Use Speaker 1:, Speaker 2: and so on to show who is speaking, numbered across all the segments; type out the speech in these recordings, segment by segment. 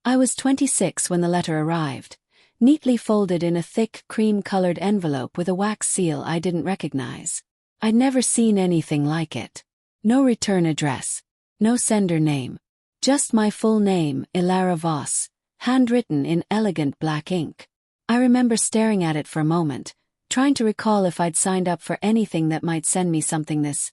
Speaker 1: I was 26 when the letter arrived, neatly folded in a thick, cream-colored envelope with a wax seal I didn't recognize. I'd never seen anything like it. No return address. No sender name. Just my full name, Ilara Voss, handwritten in elegant black ink. I remember staring at it for a moment, trying to recall if I'd signed up for anything that might send me something this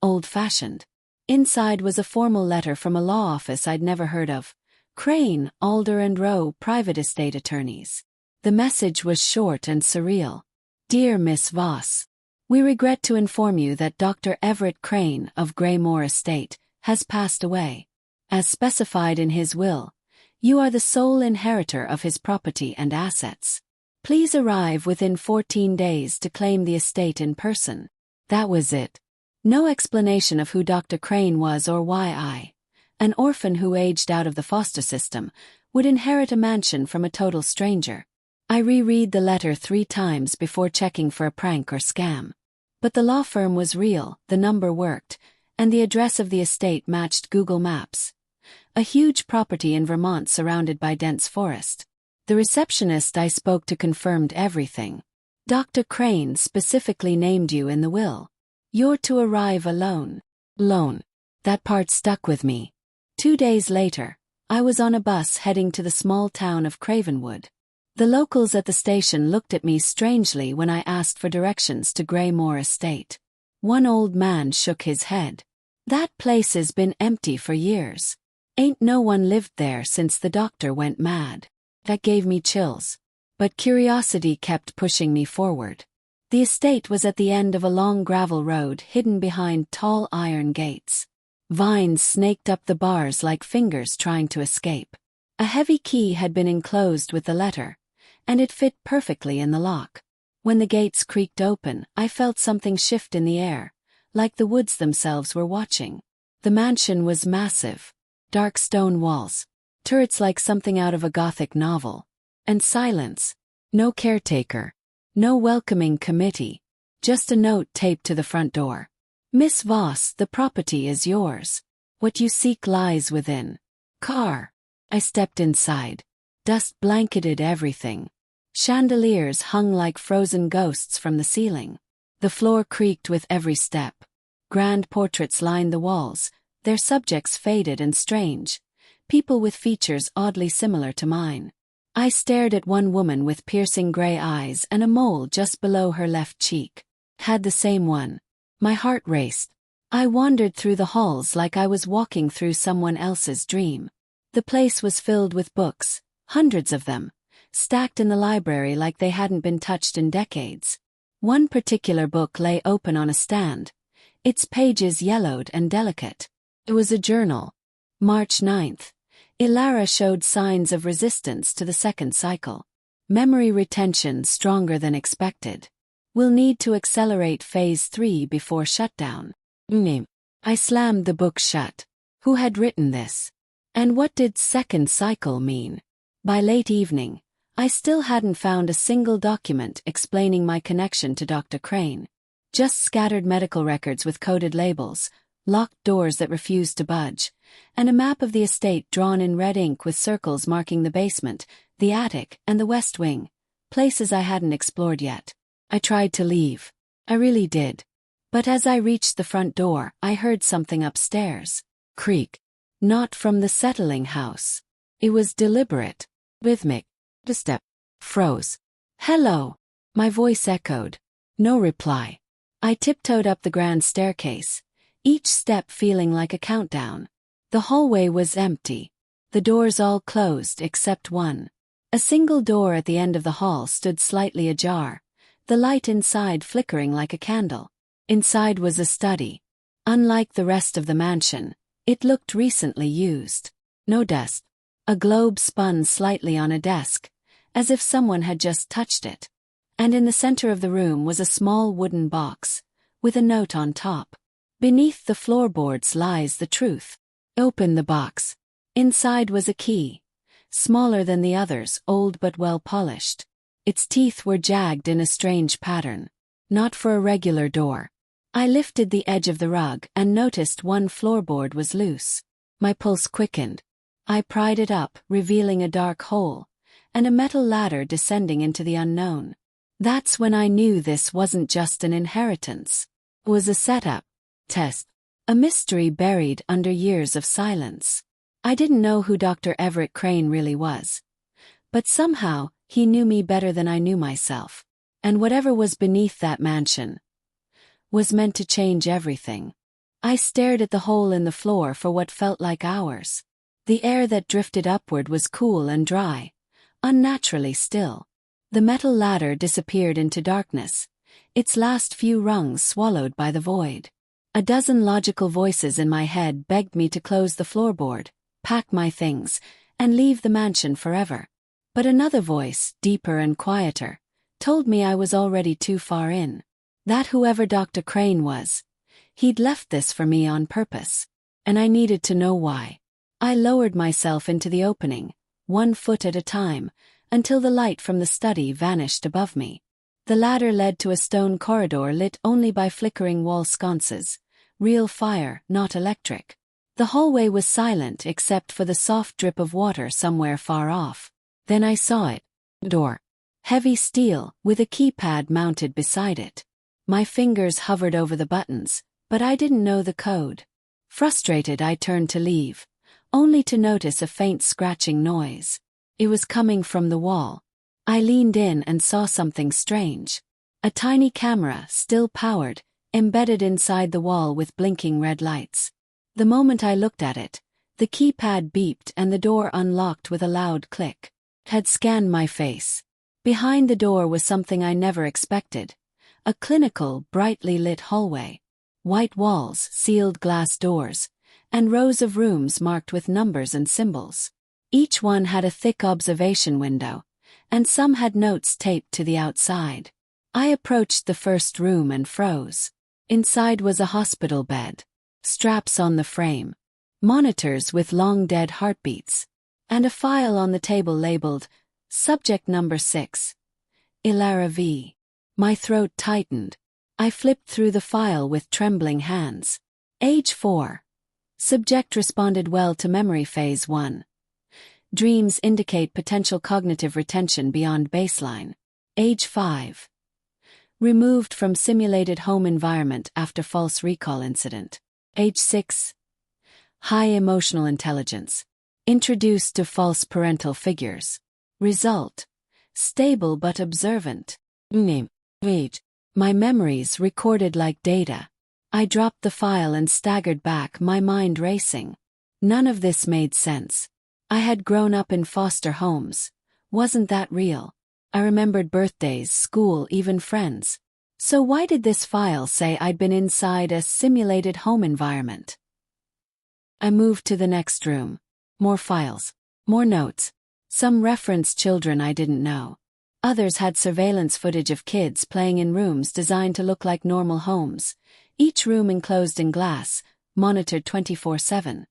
Speaker 1: old-fashioned. Inside was a formal letter from a law office I'd never heard of. Crane, Alder and Rowe, private estate attorneys. The message was short and surreal. Dear Miss Voss, we regret to inform you that Dr. Everett Crane of Graymore Estate has passed away. As specified in his will, you are the sole inheritor of his property and assets. Please arrive within 14 days to claim the estate in person. That was it. No explanation of who Dr. Crane was or why I, an orphan who aged out of the foster system, would inherit a mansion from a total stranger. I reread the letter 3 times before checking for a prank or scam. But the law firm was real, the number worked, and the address of the estate matched Google Maps. A huge property in Vermont surrounded by dense forest. The receptionist I spoke to confirmed everything. Dr. Crane specifically named you in the will. You're to arrive alone. Lone. That part stuck with me. 2 days later, I was on a bus heading to the small town of Cravenwood. The locals at the station looked at me strangely when I asked for directions to Graymore Estate. One old man shook his head. That place has been empty for years. Ain't no one lived there since the doctor went mad. That gave me chills. But curiosity kept pushing me forward. The estate was at the end of a long gravel road hidden behind tall iron gates. Vines snaked up the bars like fingers trying to escape. A heavy key had been enclosed with the letter, and it fit perfectly in the lock. When the gates creaked open, I felt something shift in the air, like the woods themselves were watching. The mansion was massive. Dark stone walls, turrets like something out of a Gothic novel. And silence. No caretaker. No welcoming committee. Just a note taped to the front door. Miss Voss, the property is yours. What you seek lies within. Car. I stepped inside. Dust blanketed everything. Chandeliers hung like frozen ghosts from the ceiling. The floor creaked with every step. Grand portraits lined the walls, their subjects faded and strange. People with features oddly similar to mine. I stared at one woman with piercing gray eyes and a mole just below her left cheek. Had the same one. My heart raced. I wandered through the halls like I was walking through someone else's dream. The place was filled with books, hundreds of them, stacked in the library like they hadn't been touched in decades. One particular book lay open on a stand, its pages yellowed and delicate. It was a journal. March 9th. Ilara showed signs of resistance to the second cycle. Memory retention stronger than expected. We'll need to accelerate phase 3 before shutdown. Name. I slammed the book shut. Who had written this? And what did second cycle mean? By late evening, I still hadn't found a single document explaining my connection to Dr. Crane. Just scattered medical records with coded labels, locked doors that refused to budge, and a map of the estate drawn in red ink with circles marking the basement, the attic, and the west wing, places I hadn't explored yet. I tried to leave. I really did. But as I reached the front door, I heard something upstairs. Creak. Not from the settling house. It was deliberate. Rhythmic. The step. Froze. Hello. My voice echoed. No reply. I tiptoed up the grand staircase, each step feeling like a countdown. The hallway was empty. The doors all closed except one. A single door at the end of the hall stood slightly ajar, the light inside flickering like a candle. Inside was a study. Unlike the rest of the mansion, it looked recently used. No dust. A globe spun slightly on a desk, as if someone had just touched it. And in the center of the room was a small wooden box, with a note on top. Beneath the floorboards lies the truth. Open the box. Inside was a key. Smaller than the others, old but well polished. Its teeth were jagged in a strange pattern. Not for a regular door. I lifted the edge of the rug and noticed one floorboard was loose. My pulse quickened. I pried it up, revealing a dark hole, and a metal ladder descending into the unknown. That's when I knew this wasn't just an inheritance. It was a setup, test, a mystery buried under years of silence. I didn't know who Dr. Everett Crane really was. But somehow, he knew me better than I knew myself. And whatever was beneath that mansion was meant to change everything. I stared at the hole in the floor for what felt like hours. The air that drifted upward was cool and dry, unnaturally still. The metal ladder disappeared into darkness, its last few rungs swallowed by the void. A dozen logical voices in my head begged me to close the floorboard, pack my things, and leave the mansion forever. But another voice, deeper and quieter, told me I was already too far in. That whoever Dr. Crane was, he'd left this for me on purpose. And I needed to know why. I lowered myself into the opening, 1 foot at a time, until the light from the study vanished above me. The ladder led to a stone corridor lit only by flickering wall sconces, real fire, not electric. The hallway was silent except for the soft drip of water somewhere far off. Then I saw it. Door. Heavy steel, with a keypad mounted beside it. My fingers hovered over the buttons, but I didn't know the code. Frustrated, I turned to leave, only to notice a faint scratching noise. It was coming from the wall. I leaned in and saw something strange. A tiny camera, still powered, embedded inside the wall with blinking red lights. The moment I looked at it, the keypad beeped and the door unlocked with a loud click. It had scanned my face. Behind the door was something I never expected. A clinical, brightly lit hallway. White walls, sealed glass doors, and rows of rooms marked with numbers and symbols. Each one had a thick observation window, and some had notes taped to the outside. I approached the first room and froze. Inside was a hospital bed. Straps on the frame. Monitors with long dead heartbeats. And a file on the table labeled, Subject Number 6. Ilara V. My throat tightened. I flipped through the file with trembling hands. Age 4. Subject responded well to memory phase 1. Dreams indicate potential cognitive retention beyond baseline. Age 5. Removed from simulated home environment after false recall incident. Age 6. High emotional intelligence. Introduced to false parental figures. Result. Stable but observant. Name. Age. My memories recorded like data. I dropped the file and staggered back, my mind racing. None of this made sense. I had grown up in foster homes. Wasn't that real? I remembered birthdays, school, even friends. So why did this file say I'd been inside a simulated home environment? I moved to the next room. More files. More notes. Some referenced children I didn't know. Others had surveillance footage of kids playing in rooms designed to look like normal homes, each room enclosed in glass, monitored 24/7.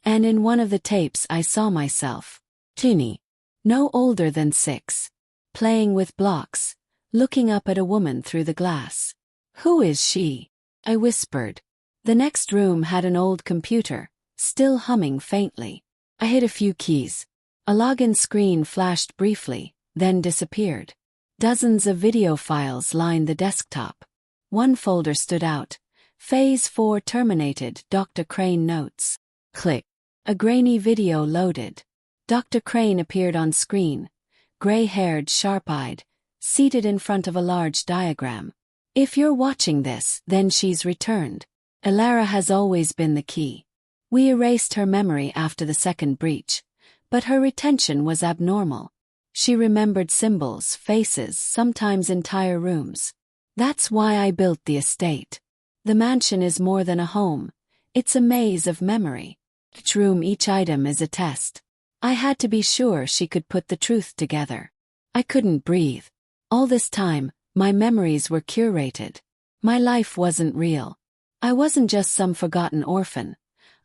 Speaker 1: And in one of the tapes I saw myself. Teeny. No older than 6. Playing with blocks, looking up at a woman through the glass. Who is she? I whispered. The next room had an old computer, still humming faintly. I hit a few keys. A login screen flashed briefly, then disappeared. Dozens of video files lined the desktop. One folder stood out. Phase 4 terminated, Dr. Crane notes. Click. A grainy video loaded. Dr. Crane appeared on screen, gray-haired, sharp-eyed, seated in front of a large diagram. If you're watching this, then she's returned. Ilara has always been the key. We erased her memory after the second breach, but her retention was abnormal. She remembered symbols, faces, sometimes entire rooms. That's why I built the estate. The mansion is more than a home. It's a maze of memory. Each room, each item is a test. I had to be sure she could put the truth together. I couldn't breathe. All this time, my memories were curated. My life wasn't real. I wasn't just some forgotten orphan.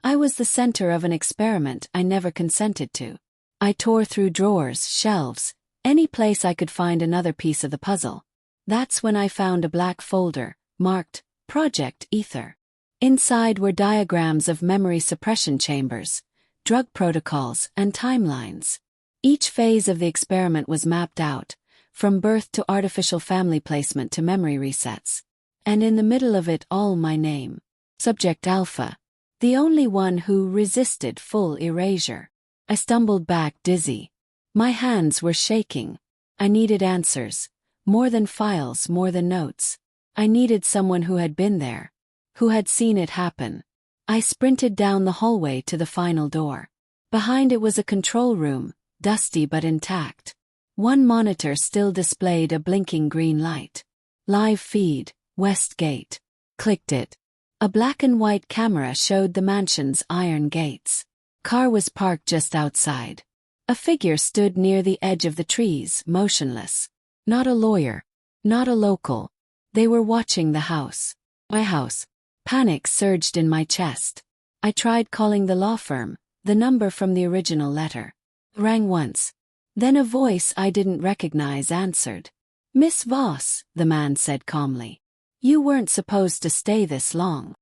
Speaker 1: I was the center of an experiment I never consented to. I tore through drawers, shelves, any place I could find another piece of the puzzle. That's when I found a black folder, marked Project Ether. Inside were diagrams of memory suppression chambers, drug protocols, and timelines. Each phase of the experiment was mapped out, from birth to artificial family placement to memory resets. And in the middle of it all, my name. Subject Alpha. The only one who resisted full erasure. I stumbled back dizzy. My hands were shaking. I needed answers. More than files, more than notes. I needed someone who had been there. Who had seen it happen. I sprinted down the hallway to the final door. Behind it was a control room, dusty but intact. One monitor still displayed a blinking green light. Live feed, West Gate. Clicked it. A black and white camera showed the mansion's iron gates. Car was parked just outside. A figure stood near the edge of the trees, motionless. Not a lawyer. Not a local. They were watching the house. My house. Panic surged in my chest. I tried calling the law firm, the number from the original letter. Rang once. Then a voice I didn't recognize answered. "Miss Voss," the man said calmly. "You weren't supposed to stay this long."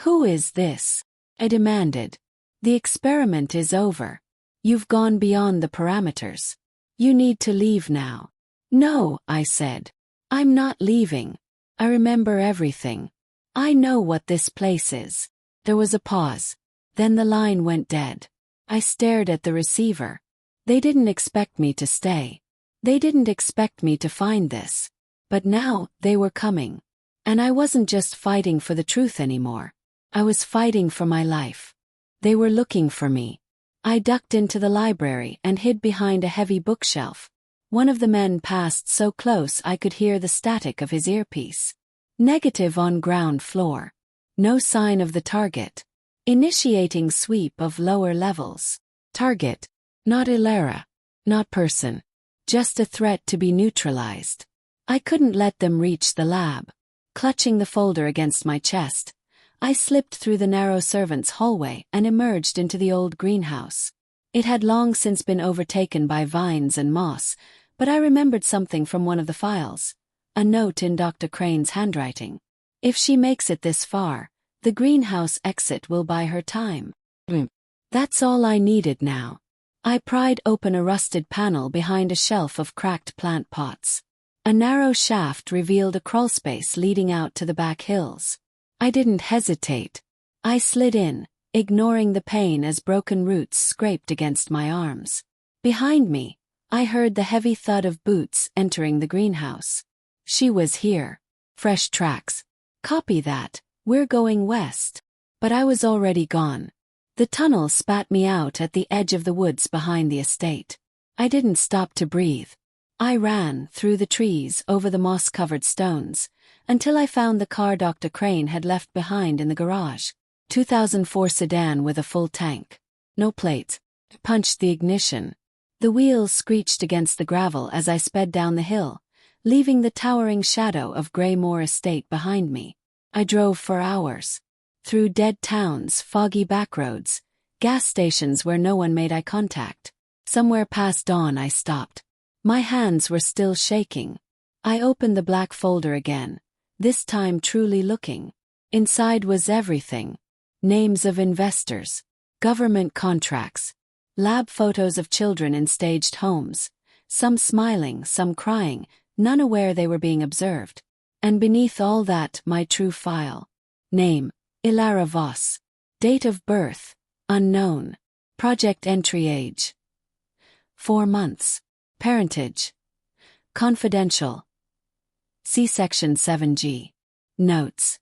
Speaker 1: "Who is this?" I demanded. "The experiment is over. You've gone beyond the parameters. You need to leave now." "No," I said. "I'm not leaving. I remember everything. I know what this place is." There was a pause. Then the line went dead. I stared at the receiver. They didn't expect me to stay. They didn't expect me to find this. But now, they were coming. And I wasn't just fighting for the truth anymore. I was fighting for my life. They were looking for me. I ducked into the library and hid behind a heavy bookshelf. One of the men passed so close I could hear the static of his earpiece. Negative on ground floor. No sign of the target. Initiating sweep of lower levels. Target. Not Ilera. Not person. Just a threat to be neutralized. I couldn't let them reach the lab. Clutching the folder against my chest, I slipped through the narrow servants' hallway and emerged into the old greenhouse. It had long since been overtaken by vines and moss, but I remembered something from one of the files. A note in Dr. Crane's handwriting. "If she makes it this far, the greenhouse exit will buy her time." That's all I needed now. I pried open a rusted panel behind a shelf of cracked plant pots. A narrow shaft revealed a crawlspace leading out to the back hills. I didn't hesitate. I slid in, ignoring the pain as broken roots scraped against my arms. Behind me, I heard the heavy thud of boots entering the greenhouse. She was here. Fresh tracks. "Copy that, we're going west." But I was already gone. The tunnel spat me out at the edge of the woods behind the estate. I didn't stop to breathe. I ran through the trees over the moss-covered stones, until I found the car Dr. Crane had left behind in the garage. 2004 sedan with a full tank. No plates. Punched the ignition. The wheels screeched against the gravel as I sped down the hill, leaving the towering shadow of Greymoor Estate behind me. I drove for hours. Through dead towns, foggy backroads, gas stations where no one made eye contact. Somewhere past dawn I stopped. My hands were still shaking. I opened the black folder again, this time truly looking. Inside was everything. Names of investors, government contracts, lab photos of children in staged homes, some smiling, some crying, none aware they were being observed. And beneath all that, my true file. Name, Ilara Voss. Date of birth, unknown. Project entry age, 4 months. Parentage, confidential. See Section 7G. Notes.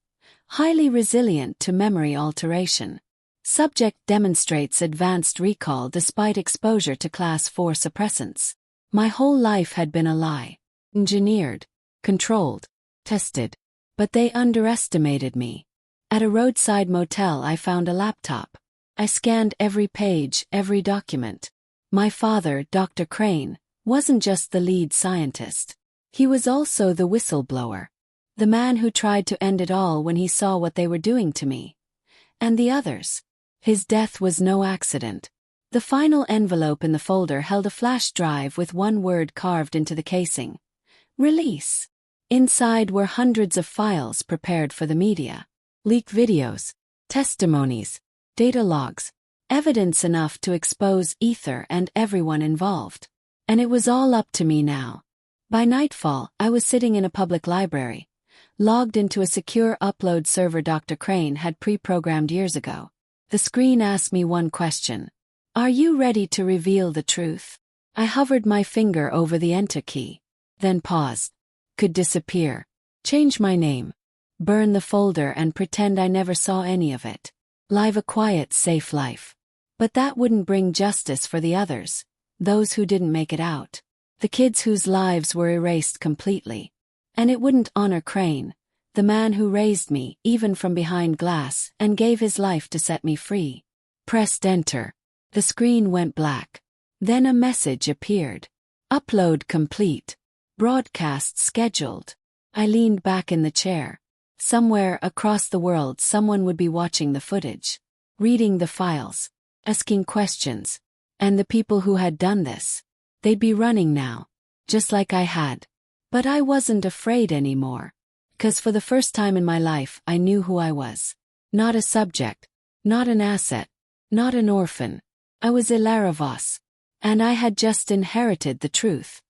Speaker 1: Highly resilient to memory alteration. Subject demonstrates advanced recall despite exposure to Class 4 suppressants. My whole life had been a lie. Engineered, controlled, tested. But they underestimated me. At a roadside motel I found a laptop. I scanned every page, every document. My father, Dr. Crane, wasn't just the lead scientist. He was also the whistleblower. The man who tried to end it all when he saw what they were doing to me. And the others. His death was no accident. The final envelope in the folder held a flash drive with one word carved into the casing. Release. Inside were hundreds of files prepared for the media. Leaked videos, testimonies, data logs, Evidence enough to expose Ether and everyone involved. And it was all up to me now. By nightfall, I was sitting in a public library, logged into a secure upload server Dr. Crane had pre-programmed years ago. The screen asked me one question. Are you ready to reveal the truth? I hovered my finger over the enter key, then paused. Could disappear. Change my name. Burn the folder and pretend I never saw any of it. Live a quiet, safe life. But that wouldn't bring justice for the others, those who didn't make it out. The kids whose lives were erased completely. And it wouldn't honor Crane, the man who raised me, even from behind glass, and gave his life to set me free. Pressed enter. The screen went black. Then a message appeared. Upload complete. Broadcast scheduled. I leaned back in the chair. Somewhere across the world someone would be watching the footage, reading the files, asking questions. And the people who had done this, they'd be running now, just like I had. But I wasn't afraid anymore. 'Cause for the first time in my life I knew who I was. Not a subject, not an asset, not an orphan. I was Ilara Voss. And I had just inherited the truth.